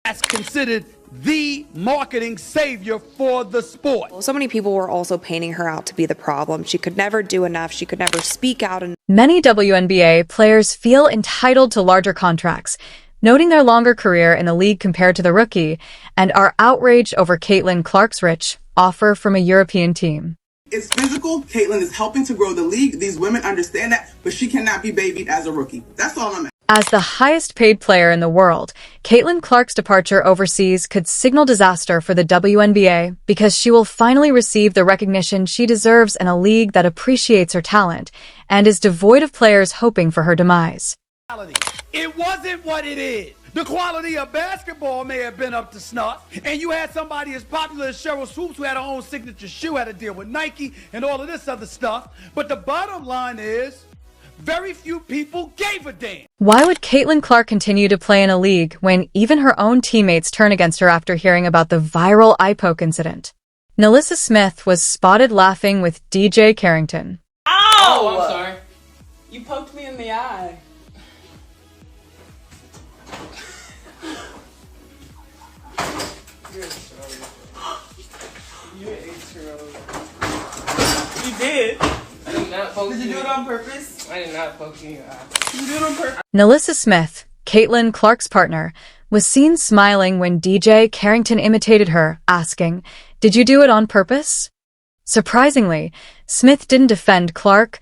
That's considered the marketing savior for the sport. So many people were also painting her out to be the problem. She could never do enough. She could never speak out. Many WNBA players feel entitled to larger contracts, noting their longer career in the league compared to the rookie, and are outraged over Caitlin Clark's rich offer from a European team. It's physical. Caitlin is helping to grow the league. These women understand that, but she cannot be babied as a rookie. That's all I'm at. As the highest paid player in the world, Caitlin Clark's departure overseas could signal disaster for the WNBA because she will finally receive the recognition she deserves in a league that appreciates her talent and is devoid of players hoping for her demise. It wasn't what it is. The quality of basketball may have been up to snuff, and you had somebody as popular as Cheryl Swoops, who had her own signature shoe, had to deal with Nike and all of this other stuff. But the bottom line is, very few people gave a damn. Why would Caitlin Clark continue to play in a league when even her own teammates turn against her after hearing about the viral eye poke incident? Nalissa Smith was spotted laughing with DJ Carrington. Oh, I'm sorry. You poked me in the eye. You're a troll. You're a troll. You did. I did not poke you. Did you do it on purpose? I did not poke you in the eye. You did it on purpose. Nalissa Smith, Caitlin Clark's partner, was seen smiling when DJ Carrington imitated her, asking, "Did you do it on purpose?" Surprisingly, Smith didn't defend Clark,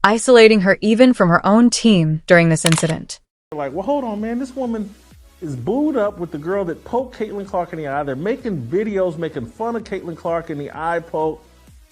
isolating her even from her own team during this incident. Like, well, hold on, man. This woman is booed up with the girl that poked Caitlin Clark in the eye. They're making videos making fun of Caitlin Clark in the eye poke.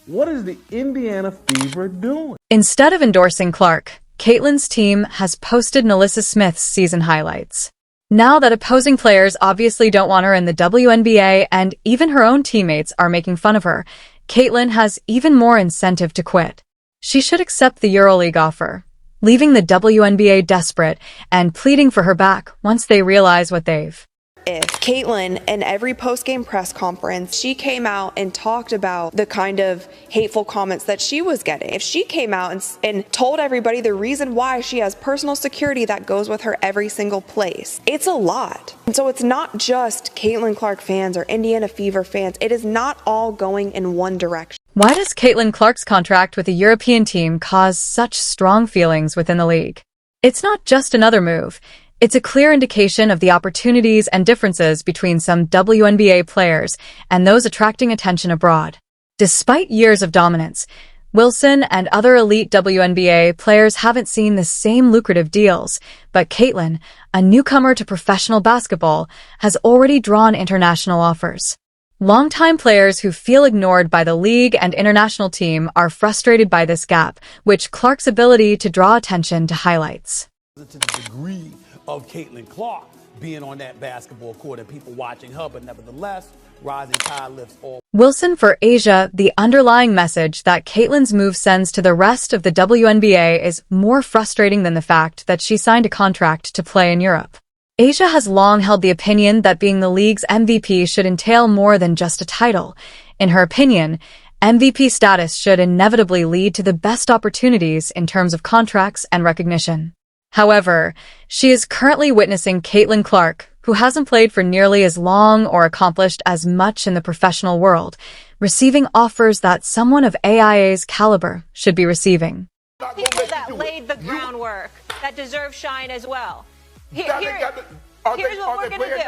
What is the Indiana Fever doing? Instead of endorsing Clark, Caitlin's team has posted Nalissa Smith's season highlights. Now that opposing players obviously don't want her in the WNBA and even her own teammates are making fun of her, Caitlin has even more incentive to quit. She should accept the EuroLeague offer, leaving the WNBA desperate and pleading for her back once they realize what they've. If Caitlin, in every post-game press conference, she came out and talked about the kind of hateful comments that she was getting. If she came out and told everybody the reason why she has personal security that goes with her every single place, it's a lot. And so it's not just Caitlin Clark fans or Indiana Fever fans. It is not all going in one direction. Why does Caitlin Clark's contract with a European team cause such strong feelings within the league? It's not just another move. It's a clear indication of the opportunities and differences between some WNBA players and those attracting attention abroad. Despite years of dominance, Wilson and other elite WNBA players haven't seen the same lucrative deals, but Caitlin, a newcomer to professional basketball, has already drawn international offers. Longtime players who feel ignored by the league and international team are frustrated by this gap, which Clark's ability to draw attention to highlights. To the degree of Caitlin Clark being on that basketball court and people watching her, but nevertheless, rising tide lifts all. Wilson for Asia, the underlying message that Caitlin's move sends to the rest of the WNBA is more frustrating than the fact that she signed a contract to play in Europe. Asia has long held the opinion that being the league's MVP should entail more than just a title. In her opinion, MVP status should inevitably lead to the best opportunities in terms of contracts and recognition. However, she is currently witnessing Caitlin Clark, who hasn't played for nearly as long or accomplished as much in the professional world, receiving offers that someone of AIA's caliber should be receiving. People that laid the groundwork that deserve shine as well. Here's what we're going to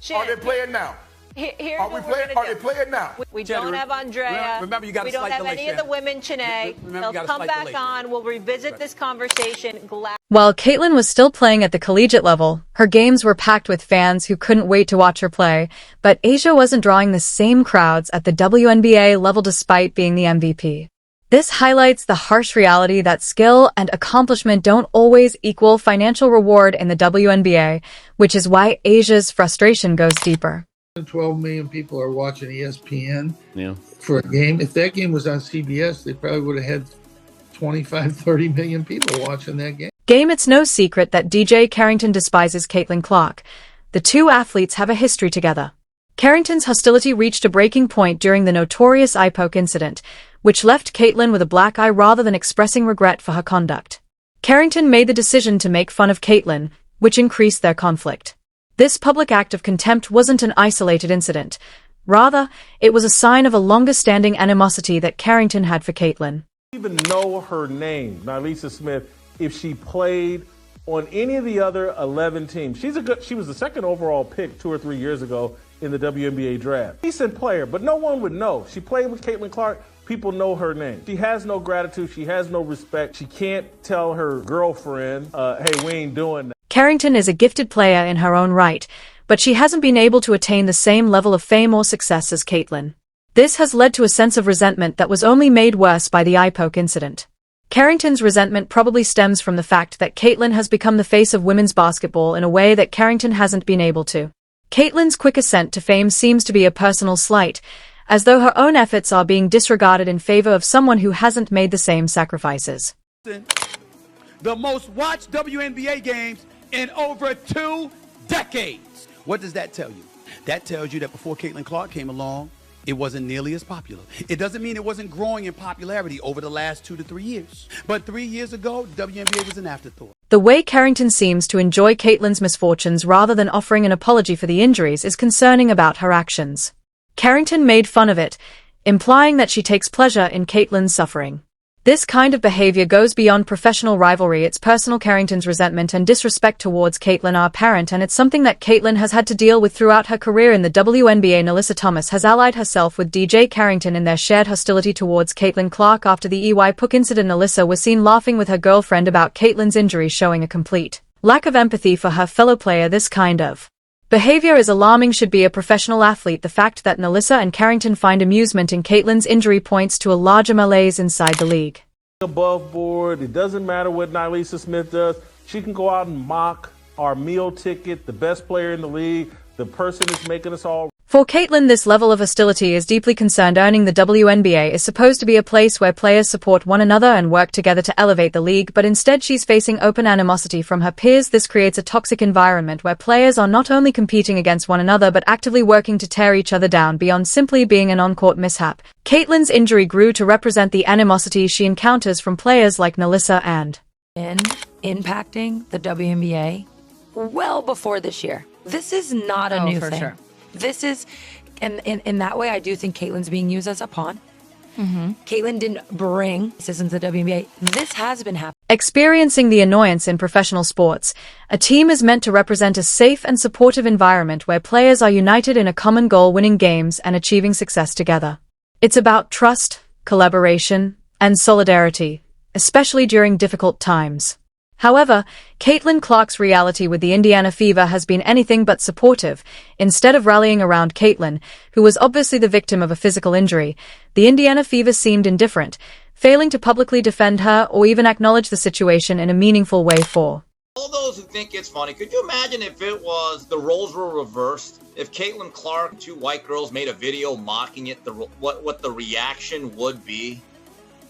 do. Are they playing now? Here's Are what we're going to do. Are they playing now? We don't have Andrea. Remember, you got we don't have any of the women, Chanae. They'll come back on. We'll revisit this conversation. While Caitlin was still playing at the collegiate level, her games were packed with fans who couldn't wait to watch her play, but Asia wasn't drawing the same crowds at the WNBA level despite being the MVP. This highlights the harsh reality that skill and accomplishment don't always equal financial reward in the WNBA, which is why Asia's frustration goes deeper. 12 million people are watching ESPN for a game. If that game was on CBS, they probably would have had 25, 30 million people watching that game. It's no secret that DJ Carrington despises Caitlin Clark. The two athletes have a history together. Carrington's hostility reached a breaking point during the notorious eye poke incident, which left Caitlin with a black eye rather than expressing regret for her conduct. Carrington made the decision to make fun of Caitlin, which increased their conflict. This public act of contempt wasn't an isolated incident. Rather, it was a sign of a longer-standing animosity that Carrington had for Caitlin. Even know her name, Nylisa Smith, if she played on any of the other 11 teams. She was the second overall pick 2 or 3 years ago in the WNBA draft. Decent player, but no one would know. She played with Caitlin Clark. People know her name. She has no gratitude. She has no respect. She can't tell her girlfriend, hey, we ain't doing that. Carrington is a gifted player in her own right, but she hasn't been able to attain the same level of fame or success as Caitlin. This has led to a sense of resentment that was only made worse by the eye poke incident. Carrington's resentment probably stems from the fact that Caitlin has become the face of women's basketball in a way that Carrington hasn't been able to. Caitlin's quick ascent to fame seems to be a personal slight, as though her own efforts are being disregarded in favor of someone who hasn't made the same sacrifices. The most watched WNBA games in over 2 decades. What does that tell you? That tells you that before Caitlin Clark came along, it wasn't nearly as popular. It doesn't mean it wasn't growing in popularity over the last 2 to 3 years. But 3 years ago, WNBA was an afterthought. The way Carrington seems to enjoy Caitlin's misfortunes rather than offering an apology for the injuries is concerning about her actions. Carrington made fun of it, implying that she takes pleasure in Caitlin's suffering. This kind of behavior goes beyond professional rivalry. It's personal. Carrington's resentment and disrespect towards Caitlin are apparent, and it's something that Caitlin has had to deal with throughout her career in the WNBA. Nylisa Thomas has allied herself with DJ Carrington in their shared hostility towards Caitlin Clark after the EY Puck incident. Nylisa was seen laughing with her girlfriend about Caitlin's injury, showing a complete lack of empathy for her fellow player. This kind of behavior is alarming. Should be a professional athlete. The fact that Nylisa and Carrington find amusement in Caitlin's injury points to a larger malaise inside the league. Above board, it doesn't matter what Nylisa Smith does. She can go out and mock our meal ticket, the best player in the league, the person that's making us all. For Caitlin, this level of hostility is deeply concerned. Earning the WNBA is supposed to be a place where players support one another and work together to elevate the league, but instead she's facing open animosity from her peers. This creates a toxic environment where players are not only competing against one another but actively working to tear each other down beyond simply being an on-court mishap. Caitlin's injury grew to represent the animosity she encounters from players like Nylisa and impacting the WNBA well before this year. This is not a new thing. Sure. This is, and in that way, I do think Caitlin's being used as a pawn. Caitlin didn't bring this into the WNBA. This has been happening. Experiencing the annoyance in professional sports, a team is meant to represent a safe and supportive environment where players are united in a common goal, winning games and achieving success together. It's about trust, collaboration, and solidarity, especially during difficult times. However, Caitlin Clark's reality with the Indiana Fever has been anything but supportive. Instead of rallying around Caitlin, who was obviously the victim of a physical injury, the Indiana Fever seemed indifferent, failing to publicly defend her or even acknowledge the situation in a meaningful way. For all those who think it's funny, could you imagine if it was the roles were reversed? If Caitlin Clark, 2 white girls, made a video mocking it, what the reaction would be?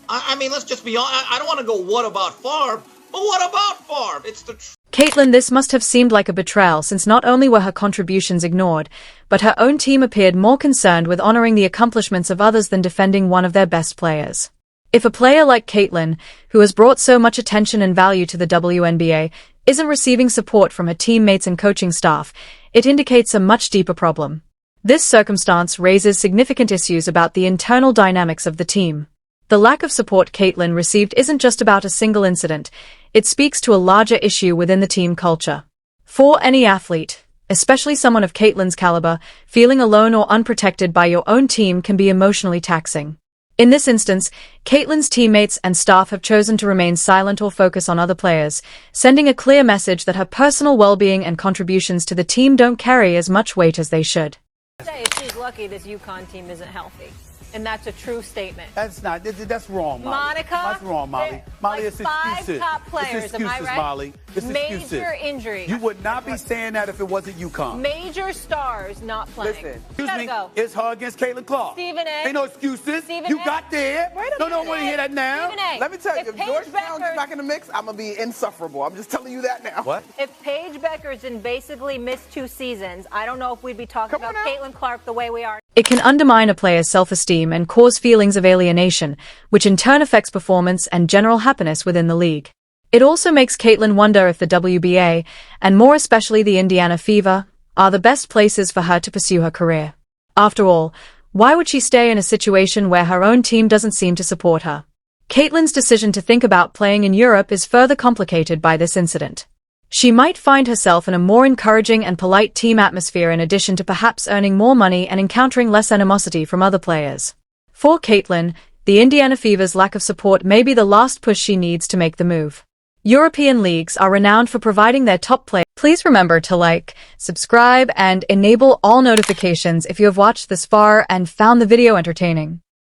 I mean, let's just be honest. I don't want to go, what about Favre? But what about Favre? It's the Caitlin, this must have seemed like a betrayal, since not only were her contributions ignored, but her own team appeared more concerned with honoring the accomplishments of others than defending one of their best players. If a player like Caitlin, who has brought so much attention and value to the WNBA, isn't receiving support from her teammates and coaching staff, it indicates a much deeper problem. This circumstance raises significant issues about the internal dynamics of the team. The lack of support Caitlin received isn't just about a single incident, it speaks to a larger issue within the team culture. For any athlete, especially someone of Caitlin's caliber, feeling alone or unprotected by your own team can be emotionally taxing. In this instance, Caitlin's teammates and staff have chosen to remain silent or focus on other players, sending a clear message that her personal well-being and contributions to the team don't carry as much weight as they should. Say if she's lucky this UConn team isn't healthy. And that's a true statement. That's not. That's wrong, Molly. Monica? That's wrong, Molly. Molly, like it's excuses. 5 top players, it's excuses, am I right? Molly. It's Major excuses. injury. You would not be saying that if it wasn't UConn. Major stars not playing. Listen, excuse me. Go. It's her against Caitlin Clark. Stephen A. Ain't no excuses. Stephen you A. got there. No, I want to hear that now. Stephen A. Let me tell you, if Georgetown Becker gets back in the mix, I'm going to be insufferable. I'm just telling you that now. What? If Paige Beckerson basically missed 2 seasons, I don't know if we'd be talking about Caitlin Clark the way we are. It can undermine a player's self-esteem and cause feelings of alienation, which in turn affects performance and general happiness within the league. It also makes Caitlin wonder if the WBA, and more especially the Indiana Fever, are the best places for her to pursue her career. After all, why would she stay in a situation where her own team doesn't seem to support her? Caitlyn's decision to think about playing in Europe is further complicated by this incident. She might find herself in a more encouraging and polite team atmosphere in addition to perhaps earning more money and encountering less animosity from other players. For Caitlyn, the Indiana Fever's lack of support may be the last push she needs to make the move. European leagues are renowned for providing their top players. Please remember to like, subscribe, and enable all notifications if you have watched this far and found the video entertaining.